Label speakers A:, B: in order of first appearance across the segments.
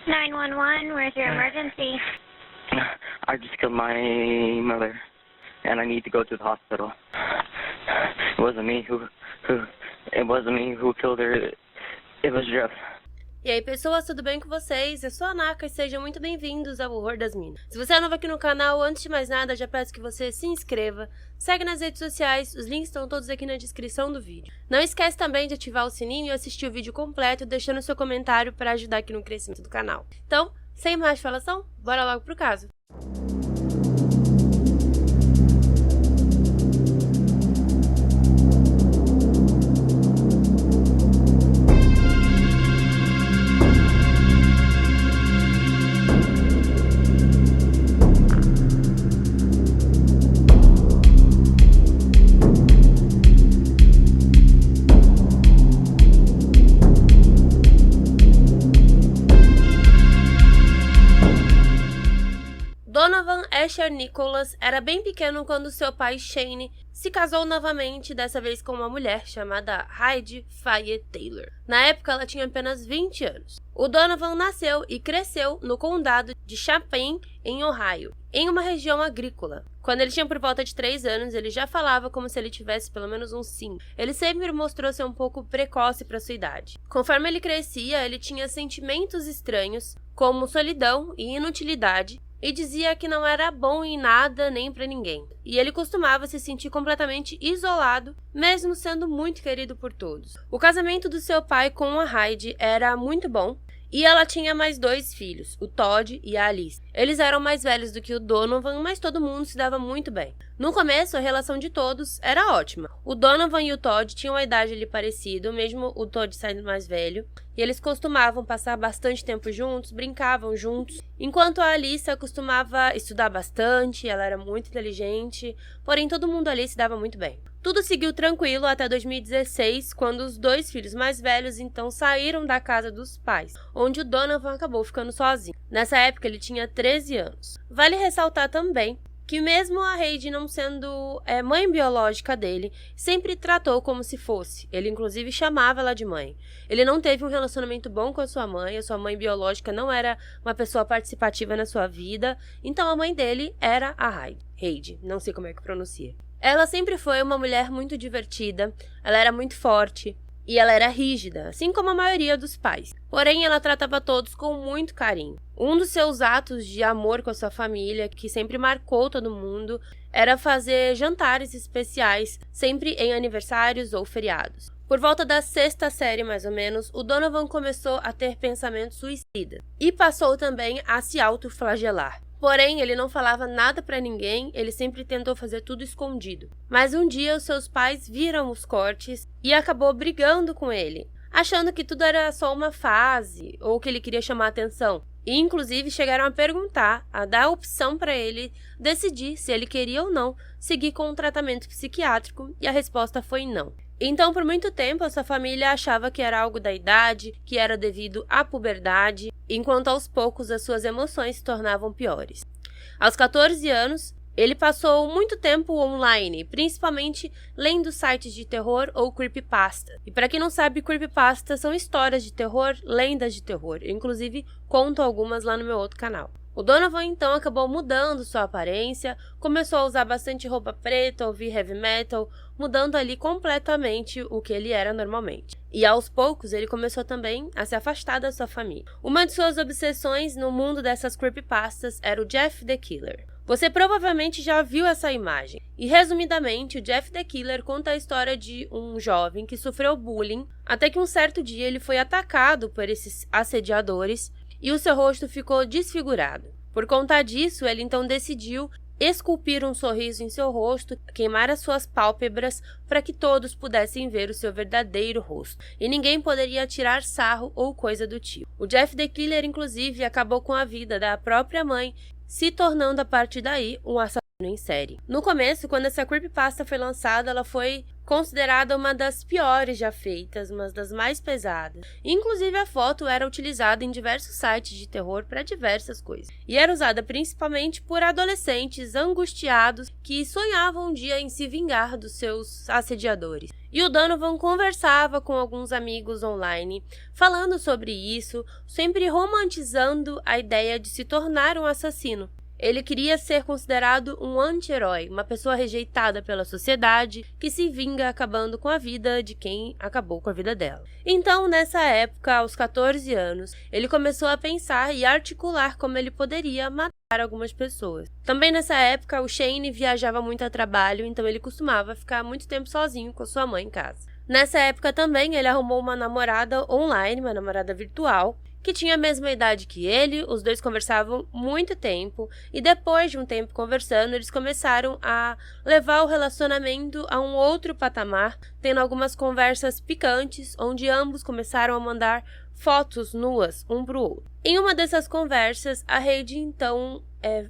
A: 911, where's your emergency?
B: I just killed my mother, and I need to go to the hospital. It wasn't me who killed her. It was Jeff.
C: E aí pessoas, tudo bem com vocês? Eu sou a Naka e sejam muito bem-vindos ao Horror das Minas. Se você é novo aqui no canal, antes de mais nada, já peço que você se inscreva, segue nas redes sociais, os links estão todos aqui na descrição do vídeo. Não esquece também de ativar o sininho e assistir o vídeo completo, deixando seu comentário para ajudar aqui no crescimento do canal. Então, sem mais falação, bora logo pro caso. Donovan Asher Nicholas era bem pequeno quando seu pai Shane se casou novamente, dessa vez com uma mulher chamada Heidi Faye Taylor. Na época, ela tinha apenas 20 anos. O Donovan nasceu e cresceu no condado de Champaign, em Ohio, em uma região agrícola. Quando ele tinha por volta de 3 anos, ele já falava como se ele tivesse pelo menos uns 5. Ele sempre mostrou ser um pouco precoce para sua idade. Conforme ele crescia, ele tinha sentimentos estranhos, como solidão e inutilidade, e dizia que não era bom em nada nem pra ninguém. E ele costumava se sentir completamente isolado, mesmo sendo muito querido por todos. O casamento do seu pai com a Heidi era muito bom, e ela tinha mais 2 filhos, o Todd e a Alice. Eles eram mais velhos do que o Donovan, mas todo mundo se dava muito bem. No começo, a relação de todos era ótima. O Donovan e o Todd tinham a idade ali parecida, mesmo o Todd sendo mais velho, e eles costumavam passar bastante tempo juntos, brincavam juntos, enquanto a Alice costumava estudar bastante, ela era muito inteligente, porém todo mundo ali se dava muito bem. Tudo seguiu tranquilo até 2016, quando os 2 filhos mais velhos então saíram da casa dos pais, onde o Donovan acabou ficando sozinho. Nessa época ele tinha 13 anos. Vale ressaltar também que mesmo a Heidi não sendo mãe biológica dele, sempre tratou como se fosse. Ele inclusive chamava ela de mãe. Ele não teve um relacionamento bom com a sua mãe biológica não era uma pessoa participativa na sua vida, então a mãe dele era a Heidi, não sei como é que pronuncia. Ela sempre foi uma mulher muito divertida, ela era muito forte e ela era rígida, assim como a maioria dos pais. Porém, ela tratava todos com muito carinho. Um dos seus atos de amor com a sua família, que sempre marcou todo mundo, era fazer jantares especiais, sempre em aniversários ou feriados. Por volta da 6ª série, mais ou menos, o Donovan começou a ter pensamentos suicidas e passou também a se autoflagelar. Porém, ele não falava nada pra ninguém, ele sempre tentou fazer tudo escondido. Mas um dia, os seus pais viram os cortes e acabou brigando com ele, achando que tudo era só uma fase ou que ele queria chamar atenção. E, inclusive, chegaram a perguntar, a dar a opção para ele decidir se ele queria ou não seguir com um tratamento psiquiátrico, e a resposta foi não. Então, por muito tempo, a sua família achava que era algo da idade, que era devido à puberdade, enquanto aos poucos as suas emoções se tornavam piores. Aos 14 anos, ele passou muito tempo online, principalmente lendo sites de terror ou creepypasta. E para quem não sabe, creepypasta são histórias de terror, lendas de terror. Eu, inclusive, conto algumas lá no meu outro canal. O Donovan, então, acabou mudando sua aparência, começou a usar bastante roupa preta, ouvir heavy metal, mudando ali completamente o que ele era normalmente. E aos poucos, ele começou também a se afastar da sua família. Uma de suas obsessões no mundo dessas creepypastas era o Jeff the Killer. Você provavelmente já viu essa imagem. E, resumidamente, o Jeff the Killer conta a história de um jovem que sofreu bullying, até que um certo dia ele foi atacado por esses assediadores, e o seu rosto ficou desfigurado. Por conta disso, ele então decidiu esculpir um sorriso em seu rosto, queimar as suas pálpebras para que todos pudessem ver o seu verdadeiro rosto, e ninguém poderia tirar sarro ou coisa do tipo. O Jeff the Killer, inclusive, acabou com a vida da própria mãe, se tornando a partir daí um assassino em série. No começo, quando essa creepypasta foi lançada, ela foi considerada uma das piores já feitas, uma das mais pesadas. Inclusive, a foto era utilizada em diversos sites de terror para diversas coisas. E era usada principalmente por adolescentes angustiados que sonhavam um dia em se vingar dos seus assediadores. E o Donovan conversava com alguns amigos online, falando sobre isso, sempre romantizando a ideia de se tornar um assassino. Ele queria ser considerado um anti-herói, uma pessoa rejeitada pela sociedade que se vinga acabando com a vida de quem acabou com a vida dela. Então, nessa época, aos 14 anos, ele começou a pensar e articular como ele poderia matar algumas pessoas. Também nessa época, o Shane viajava muito a trabalho, então ele costumava ficar muito tempo sozinho com sua mãe em casa. Nessa época também, ele arrumou uma namorada online, uma namorada virtual, que tinha a mesma idade que ele. Os dois conversavam muito tempo e depois de um tempo conversando, eles começaram a levar o relacionamento a um outro patamar, tendo algumas conversas picantes, onde ambos começaram a mandar fotos nuas um pro outro. Em uma dessas conversas, a Heidi então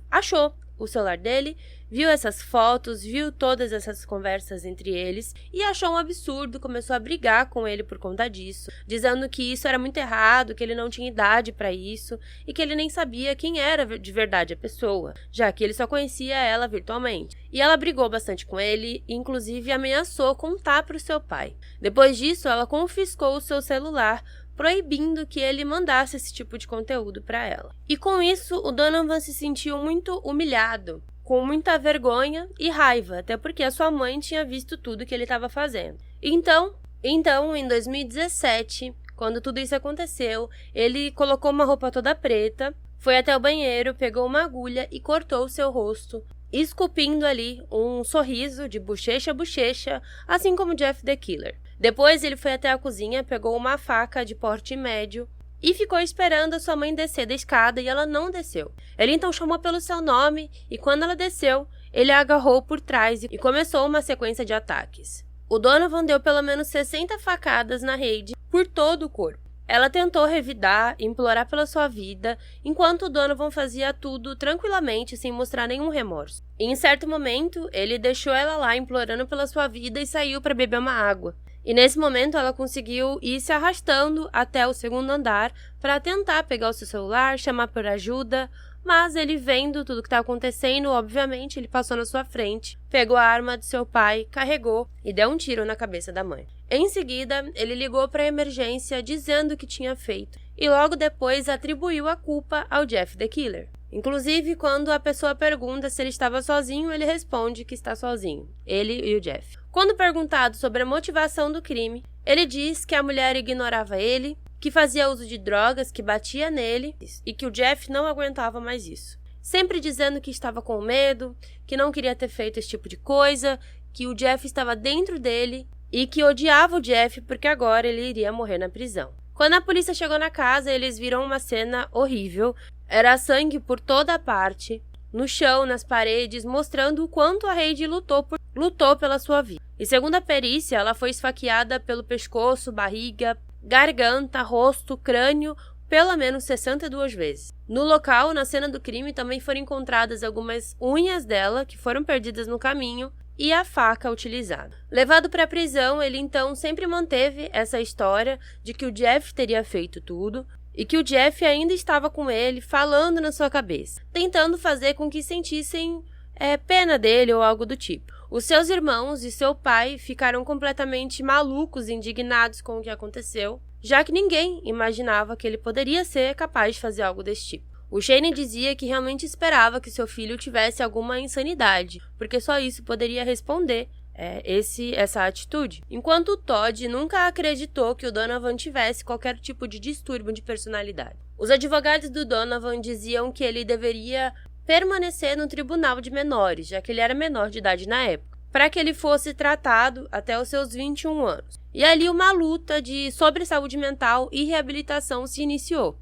C: achou o celular dele, viu essas fotos, viu todas essas conversas entre eles e achou um absurdo, começou a brigar com ele por conta disso, dizendo que isso era muito errado, que ele não tinha idade para isso e que ele nem sabia quem era de verdade a pessoa, já que ele só conhecia ela virtualmente. E ela brigou bastante com ele e inclusive ameaçou contar para o seu pai. Depois disso, ela confiscou o seu celular, proibindo que ele mandasse esse tipo de conteúdo para ela. E com isso, o Donovan se sentiu muito humilhado, com muita vergonha e raiva, até porque a sua mãe tinha visto tudo que ele estava fazendo. Então, em 2017, quando tudo isso aconteceu, ele colocou uma roupa toda preta, foi até o banheiro, pegou uma agulha e cortou o seu rosto, esculpindo ali um sorriso de bochecha a bochecha, assim como Jeff the Killer. Depois ele foi até a cozinha, pegou uma faca de porte médio e ficou esperando a sua mãe descer da escada e ela não desceu. Ele então chamou pelo seu nome e quando ela desceu, ele a agarrou por trás e começou uma sequência de ataques. O Donovan deu pelo menos 60 facadas na Heidi por todo o corpo. Ela tentou revidar, implorar pela sua vida, enquanto o Donovan fazia tudo tranquilamente, sem mostrar nenhum remorso. E em certo momento, ele deixou ela lá implorando pela sua vida e saiu para beber uma água. E nesse momento ela conseguiu ir se arrastando até o segundo andar para tentar pegar o seu celular, chamar por ajuda, mas ele vendo tudo que está acontecendo, obviamente ele passou na sua frente, pegou a arma de seu pai, carregou e deu um tiro na cabeça da mãe. Em seguida, ele ligou para a emergência dizendo o que tinha feito e logo depois atribuiu a culpa ao Jeff the Killer. Inclusive, quando a pessoa pergunta se ele estava sozinho, ele responde que está sozinho, ele e o Jeff. Quando perguntado sobre a motivação do crime, ele diz que a mulher ignorava ele, que fazia uso de drogas, que batia nele e que o Jeff não aguentava mais isso. Sempre dizendo que estava com medo, que não queria ter feito esse tipo de coisa, que o Jeff estava dentro dele e que odiava o Jeff porque agora ele iria morrer na prisão. Quando a polícia chegou na casa, eles viram uma cena horrível. Era sangue por toda parte, no chão, nas paredes, mostrando o quanto a Heidi lutou pela sua vida. E segundo a perícia, ela foi esfaqueada pelo pescoço, barriga, garganta, rosto, crânio, pelo menos 62 vezes. No local, na cena do crime, também foram encontradas algumas unhas dela, que foram perdidas no caminho, e a faca utilizada. Levado para a prisão, ele então sempre manteve essa história de que o Jeff teria feito tudo, e que o Jeff ainda estava com ele, falando na sua cabeça, tentando fazer com que sentissem pena dele ou algo do tipo. Os seus irmãos e seu pai ficaram completamente malucos e indignados com o que aconteceu, já que ninguém imaginava que ele poderia ser capaz de fazer algo desse tipo. O Shane dizia que realmente esperava que seu filho tivesse alguma insanidade, porque só isso poderia responder essa atitude. Enquanto o Todd nunca acreditou que o Donovan tivesse qualquer tipo de distúrbio de personalidade. Os advogados do Donovan diziam que ele deveria permanecer no tribunal de menores, já que ele era menor de idade na época, para que ele fosse tratado até os seus 21 anos. E ali uma luta sobre saúde mental e reabilitação se iniciou.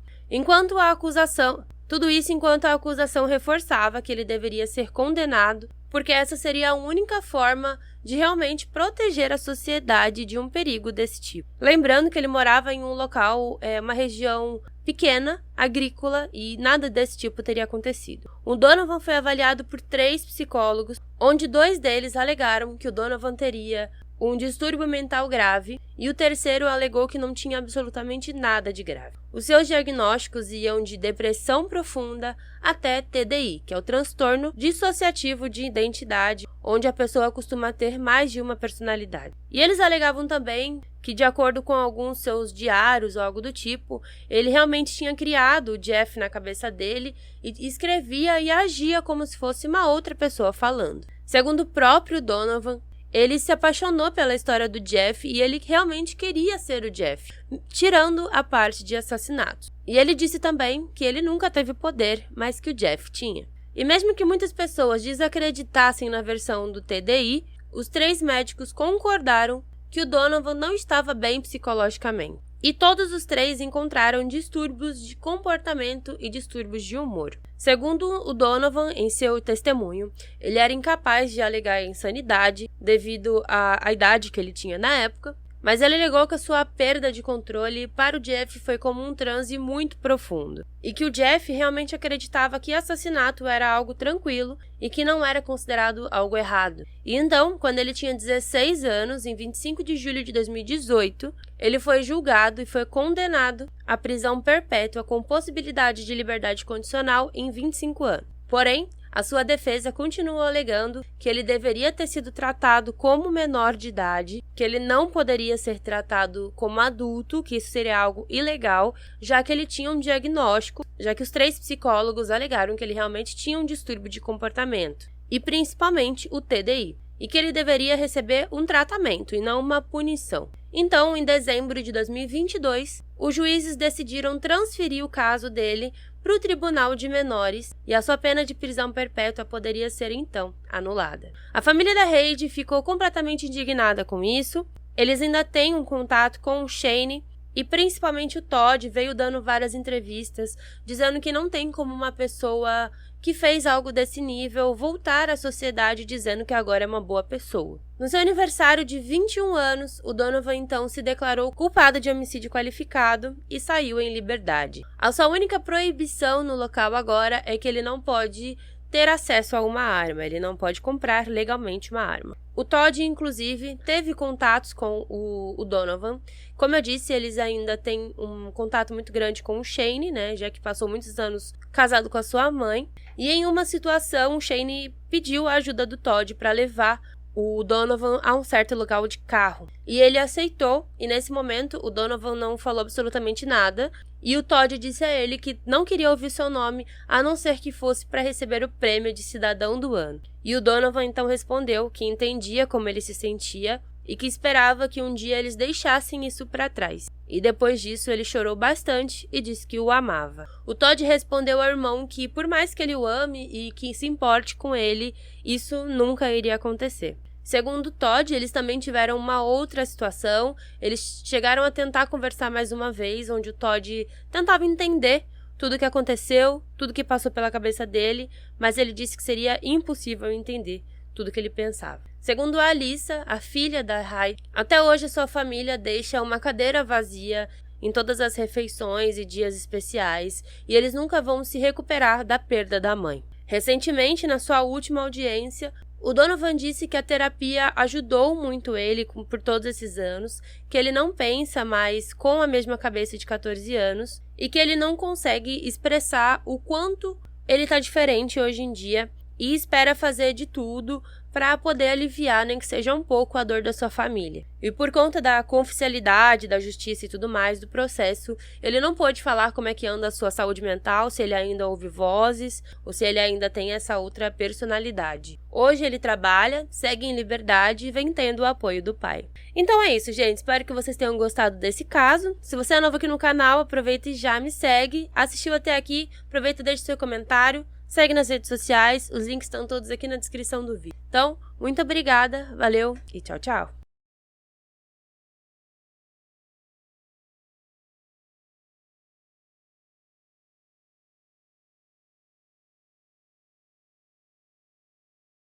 C: Tudo isso enquanto a acusação reforçava que ele deveria ser condenado, porque essa seria a única forma de realmente proteger a sociedade de um perigo desse tipo. Lembrando que ele morava em um local, uma região pequena, agrícola, e nada desse tipo teria acontecido. O Donovan foi avaliado por 3 psicólogos, onde 2 deles alegaram que o Donovan teria um distúrbio mental grave e o terceiro alegou que não tinha absolutamente nada de grave. Os seus diagnósticos iam de depressão profunda até TDI, que é o transtorno dissociativo de identidade, onde a pessoa costuma ter mais de uma personalidade. E eles alegavam também que, de acordo com alguns seus diários ou algo do tipo, ele realmente tinha criado o Jeff na cabeça dele e escrevia e agia como se fosse uma outra pessoa falando. Segundo o próprio Donovan, ele se apaixonou pela história do Jeff e ele realmente queria ser o Jeff, tirando a parte de assassinatos. E ele disse também que ele nunca teve poder, mas que o Jeff tinha. E mesmo que muitas pessoas desacreditassem na versão do TDI, os 3 médicos concordaram que o Donovan não estava bem psicologicamente. E todos os 3 encontraram distúrbios de comportamento e distúrbios de humor. Segundo o Donovan, em seu testemunho, ele era incapaz de alegar insanidade devido à idade que ele tinha na época, mas ele alegou que a sua perda de controle para o Jeff foi como um transe muito profundo, e que o Jeff realmente acreditava que assassinato era algo tranquilo e que não era considerado algo errado. E então, quando ele tinha 16 anos, em 25 de julho de 2018, ele foi julgado e foi condenado à prisão perpétua com possibilidade de liberdade condicional em 25 anos. Porém, a sua defesa continuou alegando que ele deveria ter sido tratado como menor de idade, que ele não poderia ser tratado como adulto, que isso seria algo ilegal, já que ele tinha um diagnóstico, já que os 3 psicólogos alegaram que ele realmente tinha um distúrbio de comportamento, e principalmente o TDI, e que ele deveria receber um tratamento e não uma punição. Então, em dezembro de 2022, os juízes decidiram transferir o caso dele para o Tribunal de Menores e a sua pena de prisão perpétua poderia ser, então, anulada. A família da Heidi ficou completamente indignada com isso. Eles ainda têm um contato com o Shane e principalmente o Todd veio dando várias entrevistas dizendo que não tem como uma pessoa que fez algo desse nível voltar à sociedade dizendo que agora é uma boa pessoa. No seu aniversário de 21 anos, o Donovan então se declarou culpado de homicídio qualificado e saiu em liberdade. A sua única proibição no local agora é que ele não pode ter acesso a uma arma, ele não pode comprar legalmente uma arma. O Todd, inclusive, teve contatos com o Donovan. Como eu disse, eles ainda têm um contato muito grande com o Shane, né, já que passou muitos anos casado com a sua mãe. E em uma situação, o Shane pediu a ajuda do Todd para levar o Donovan a um certo local de carro. E ele aceitou, e nesse momento o Donovan não falou absolutamente nada. E o Todd disse a ele que não queria ouvir seu nome, a não ser que fosse para receber o prêmio de cidadão do ano. E o Donovan então respondeu que entendia como ele se sentia e que esperava que um dia eles deixassem isso para trás. E depois disso ele chorou bastante e disse que o amava. O Todd respondeu ao irmão que por mais que ele o ame e que se importe com ele, isso nunca iria acontecer. Segundo Todd, eles também tiveram uma outra situação, eles chegaram a tentar conversar mais uma vez, onde o Todd tentava entender tudo o que aconteceu, tudo que passou pela cabeça dele, mas ele disse que seria impossível entender tudo que ele pensava. Segundo a Alyssa, a filha da Heidi, até hoje a sua família deixa uma cadeira vazia em todas as refeições e dias especiais, e eles nunca vão se recuperar da perda da mãe. Recentemente, na sua última audiência, o Donovan disse que a terapia ajudou muito ele por todos esses anos, que ele não pensa mais com a mesma cabeça de 14 anos e que ele não consegue expressar o quanto ele está diferente hoje em dia e espera fazer de tudo para poder aliviar, nem que seja um pouco, a dor da sua família. E por conta da confidencialidade, da justiça e tudo mais do processo, ele não pôde falar como é que anda a sua saúde mental, se ele ainda ouve vozes ou se ele ainda tem essa outra personalidade. Hoje ele trabalha, segue em liberdade e vem tendo o apoio do pai. Então é isso, gente. Espero que vocês tenham gostado desse caso. Se você é novo aqui no canal, aproveita e já me segue. Assistiu até aqui, aproveita e deixa seu comentário. Segue nas redes sociais, os links estão todos aqui na descrição do vídeo. Então, muito obrigada, valeu e tchau, tchau!